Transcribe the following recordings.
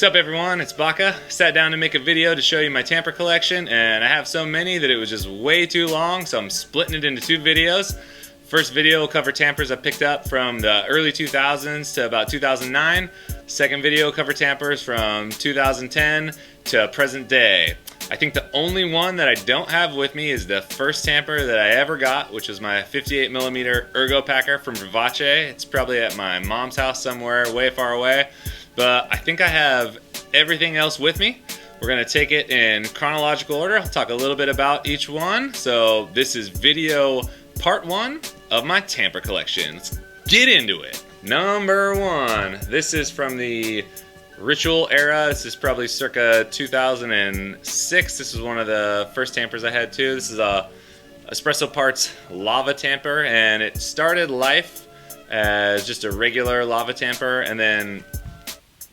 What's up everyone, it's Baca. Sat down to make a video to show you my tamper collection, and I have so many that it was just way too long, so I'm splitting it into two videos. First video will cover tampers I picked up from the early 2000s to about 2009. Second video will cover tampers from 2010 to present day. I think the only one that I don't have with me is the first tamper that I ever got, which was my 58mm Ergo Packer from Vivace. It's probably at my mom's house somewhere way far away. But I think I have everything else with me. We're going to take it in chronological order. I'll talk a little bit about each one. So this is video part one of my tamper collection. Let's get into it. Number one. This is from the Ritual era. This is probably circa 2006. This was one of the first tampers I had too. This is a Espresso Parts lava tamper, and it started life as just a regular lava tamper, and then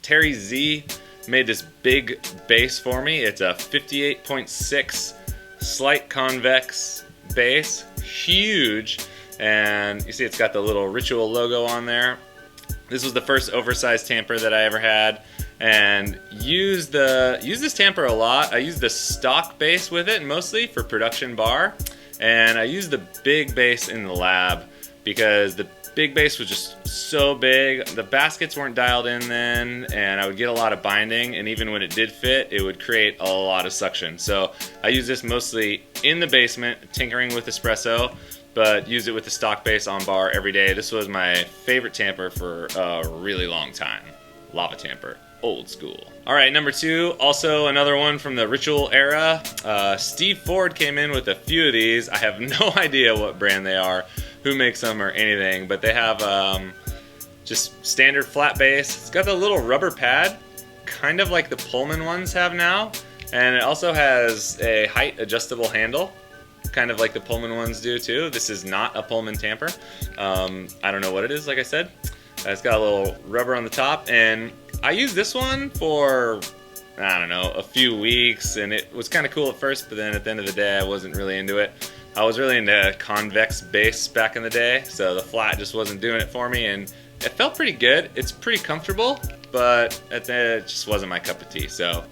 Terry Z made this big base for me. It's a 58.6 slight convex base, huge, and you see it's got the little Ritual logo on there. This was the first oversized tamper that I ever had, and used this tamper a lot. I used the stock base with it mostly for production bar, and I used the big base in the lab because the big base was just so big. The baskets weren't dialed in then, and I would get a lot of binding, and even when it did fit, it would create a lot of suction. So I use this mostly in the basement, tinkering with espresso, but use it with the stock base on bar every day. This was my favorite tamper for a really long time. Lava tamper, old school. All right, number two, also another one from the Ritual era. Steve Ford came in with a few of these. I have no idea what brand they are, who makes them or anything, but they have just standard flat base. It's got the little rubber pad, kind of like the Pullman ones have now, and it also has a height adjustable handle, kind of like the Pullman ones do too. This is not a Pullman tamper. I don't know what it is, like I said. It's got a little rubber on the top, and I used this one for, I don't know, a few weeks, and it was kind of cool at first, but then at the end of the day I wasn't really into it. I was really into convex base back in the day, so the flat just wasn't doing it for me, and it felt pretty good. It's pretty comfortable, but it just wasn't my cup of tea, so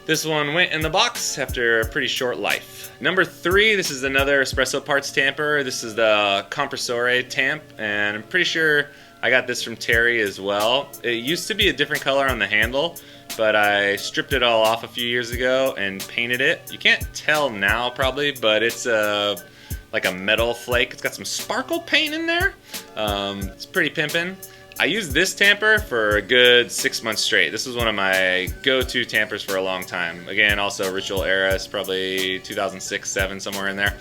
this one went in the box after a pretty short life. Number three, this is another Espresso Parts tamper. This is the Compressore tamp, and I'm pretty sure I got this from Terry as well. It used to be a different color on the handle, but I stripped it all off a few years ago and painted it. You can't tell now probably, but it's like a metal flake. It's got some sparkle paint in there. It's pretty pimpin'. I used this tamper for a good 6 months straight. This was one of my go-to tampers for a long time. Again, also Ritual era, it's probably 2006, 7, somewhere in there.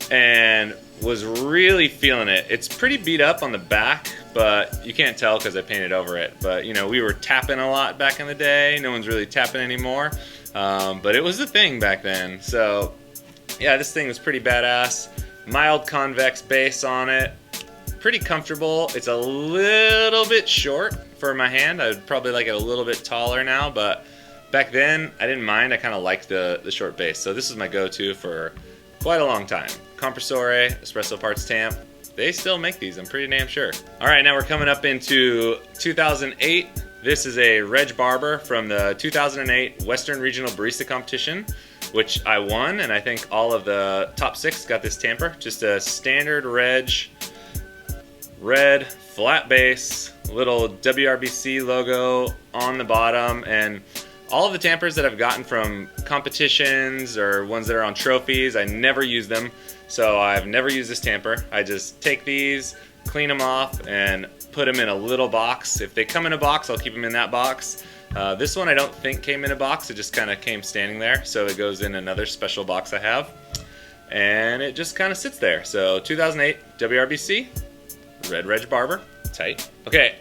And was really feeling it. It's pretty beat up on the back, but you can't tell because I painted over it. But you know, we were tapping a lot back in the day. No one's really tapping anymore. But it was a thing back then. So yeah, this thing was pretty badass. Mild convex base on it. Pretty comfortable. It's a little bit short for my hand. I would probably like it a little bit taller now, but back then I didn't mind. I kind of liked the short base. So this is my go-to for quite a long time. Compressore, Espresso Parts tamp. They still make these, I'm pretty damn sure. All right, now we're coming up into 2008. This is a Reg Barber from the 2008 Western Regional Barista Competition, which I won, and I think all of the top 6 got this tamper. Just a standard Reg, red, flat base, little WRBC logo on the bottom, and all of the tampers that I've gotten from competitions or ones that are on trophies, I never use them. So I've never used this tamper. I just take these, clean them off, and put them in a little box. If they come in a box, I'll keep them in that box. This one I don't think came in a box. It just kind of came standing there. So it goes in another special box I have. And it just kind of sits there. So 2008 WRBC, Red Reg Barber, tight. Okay,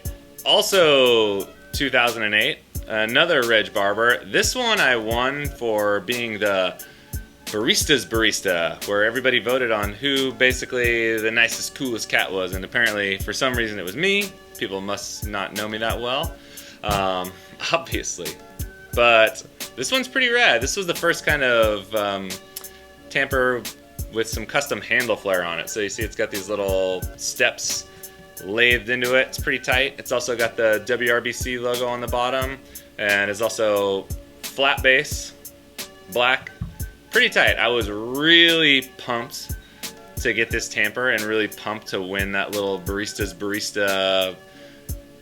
also 2008. Another Reg Barber. This one I won for being the barista's barista, where everybody voted on who basically the nicest, coolest cat was, and apparently for some reason it was me. People must not know me that well, obviously. But this one's pretty rad. This was the first kind of tamper with some custom handle flare on it. So you see it's got these little steps lathed into it. It's pretty tight. It's also got the WRBC logo on the bottom, and it's also flat base, black, pretty tight. I was really pumped to get this tamper and really pumped to win that little barista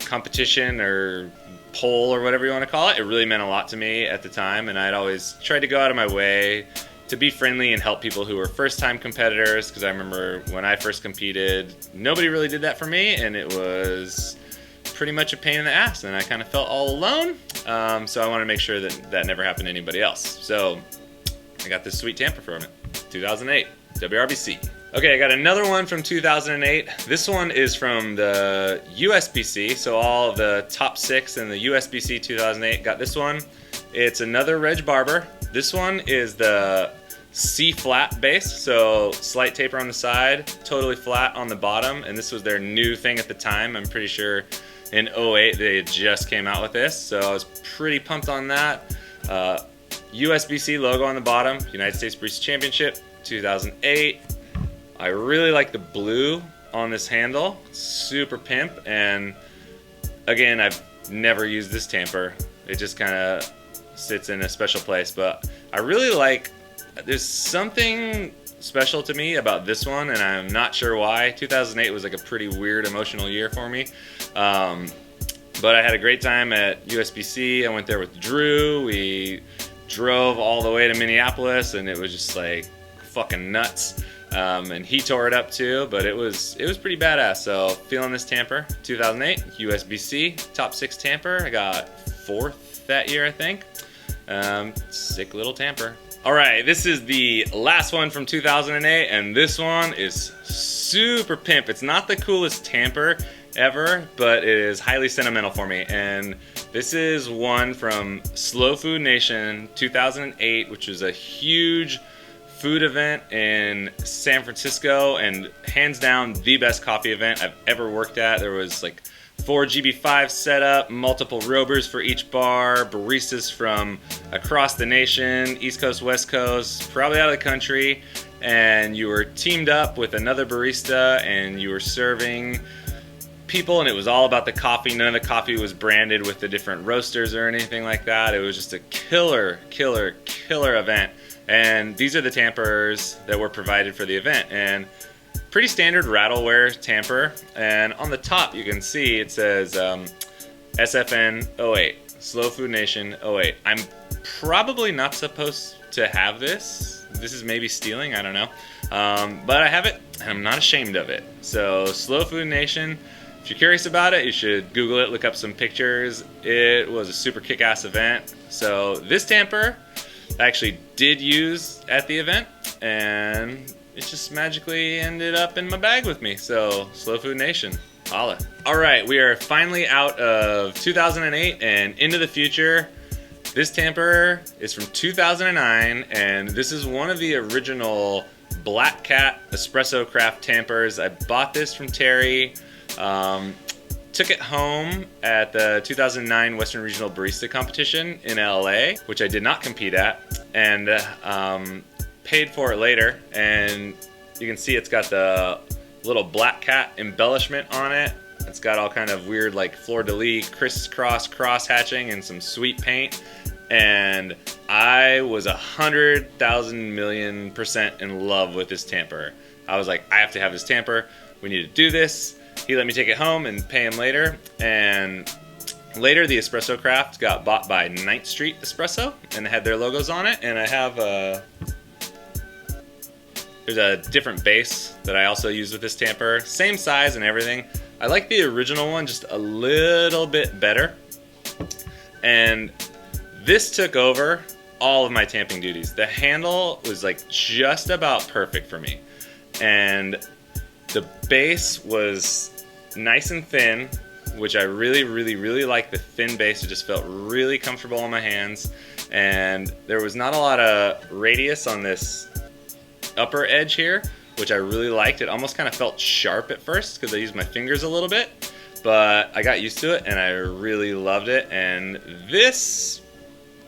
competition or poll or whatever you want to call it. It really meant a lot to me at the time, and I'd always tried to go out of my way to be friendly and help people who were first-time competitors, because I remember when I first competed, nobody really did that for me, and it was pretty much a pain in the ass, and I kind of felt all alone. So I wanted to make sure that that never happened to anybody else. So I got this sweet tamper from it, 2008, WRBC. Okay, I got another one from 2008. This one is from the USBC, so all of the top 6 in the USBC 2008 got this one. It's another Reg Barber. This one is the C flat base, so slight taper on the side, totally flat on the bottom, and this was their new thing at the time. I'm pretty sure in 08 they just came out with this, so I was pretty pumped on that. USBC logo on the bottom, United States Barista Championship 2008. I really like the blue on this handle, super pimp, and again, I've never used this tamper. It just kind of sits in a special place, but I really like, there's something special to me about this one, and I'm not sure why. 2008 was like a pretty weird emotional year for me, but I had a great time at USBC. I went there with Drew. We drove all the way to Minneapolis, and it was just like fucking nuts. And he tore it up too, but it was pretty badass. So feeling this tamper, 2008 USBC top 6 tamper. I got 4th that year, I think. Sick little tamper. All right, this is the last one from 2008, and this one is super pimp. It's not the coolest tamper ever, but it is highly sentimental for me. And this is one from Slow Food Nation 2008, which was a huge food event in San Francisco, and hands down the best coffee event I've ever worked at. There was like 4 GB5 set up, multiple rovers for each bar, baristas from across the nation, East Coast, West Coast, probably out of the country, and you were teamed up with another barista and you were serving people, and it was all about the coffee. None of the coffee was branded with the different roasters or anything like that. It was just a killer event. And these are the tampers that were provided for the event, and pretty standard rattleware tamper. And on the top you can see it says SFN 08, Slow Food Nation 08. I'm probably not supposed to have this. This is maybe stealing, I don't know. But I have it, and I'm not ashamed of it. So Slow Food Nation, if you're curious about it, you should Google it, look up some pictures. It was a super kick-ass event. So this tamper I actually did use at the event, and it just magically ended up in my bag with me. So Slow Food Nation, holla. All right, we are finally out of 2008 and into the future. This tamper is from 2009, and this is one of the original Black Cat Espresso Craft tampers. I bought this from Terry. Took it home at the 2009 Western Regional Barista Competition in LA, which I did not compete at, and paid for it later. And you can see it's got the little Black Cat embellishment on it. It's got all kind of weird like fleur-de-lis, crisscross cross-hatching, and some sweet paint. And I was 100,000,000,000% in love with this tamper. I was like, I have to have this tamper. We need to do this. He let me take it home and pay him later, and later the Espresso Craft got bought by 9th Street Espresso, and it had their logos on it. And I have there's a different base that I also use with this tamper, same size and everything. I like the original one just a little bit better, and this took over all of my tamping duties. The handle was like just about perfect for me, and the base was nice and thin, which I really like the thin base. It just felt really comfortable on my hands, and there was not a lot of radius on this upper edge here, which I really liked. It almost kind of felt sharp at first because I used my fingers a little bit, but I got used to it and I really loved it. And this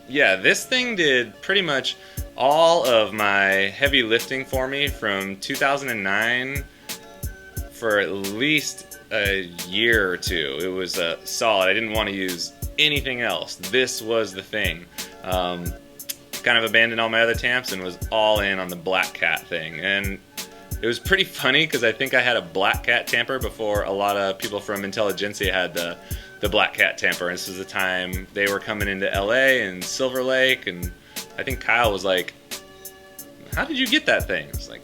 thing did pretty much all of my heavy lifting for me from 2009 for at least a year or two. It was solid. I didn't want to use anything else. This was the thing. Kind of abandoned all my other tamps and was all in on the black cat thing. And it was pretty funny because I think I had a black cat tamper before a lot of people from Intelligentsia had the black cat tamper. And this was the time they were coming into LA and Silver Lake, and I think Kyle was like, how did you get that thing? I was like,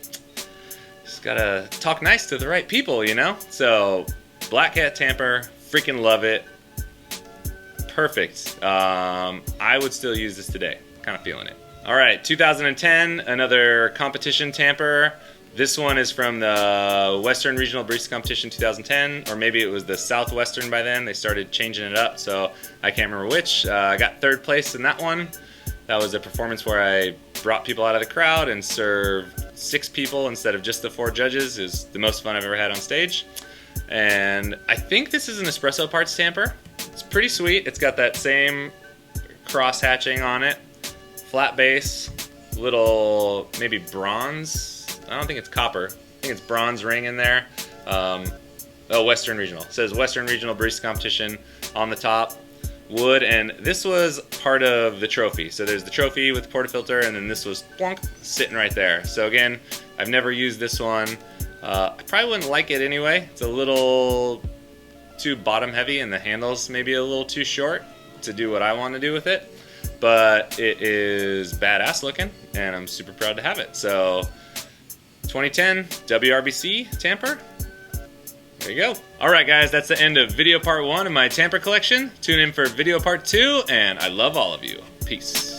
just gotta talk nice to the right people, you know? So black cat tamper, freaking love it. Perfect. I would still use this today. Kind of feeling it. All right, 2010, another competition tamper. This one is from the Western Regional Barista Competition 2010, or maybe it was the Southwestern by then. They started changing it up, so I can't remember which. I got third place in that one. That was a performance where I brought people out of the crowd and served 6 people instead of just the 4 judges. It was the most fun I've ever had on stage. And I think this is an espresso parts tamper. It's pretty sweet. It's got that same cross hatching on it. Flat base, little maybe bronze. I don't think it's copper. I think it's bronze ring in there. Oh, Western Regional. It says Western Regional Barista Competition on the top. Wood, and this was part of the trophy. So there's the trophy with the portafilter, and then this was plonk, sitting right there. So again, I've never used this one. I probably wouldn't like it anyway. It's a little too bottom heavy, and the handle's maybe a little too short to do what I want to do with it. But it is badass looking, and I'm super proud to have it. So 2010 WRBC Tamper. There you go. All right, guys, that's the end of video part 1 of my tamper collection. Tune in for video part 2, and I love all of you. Peace.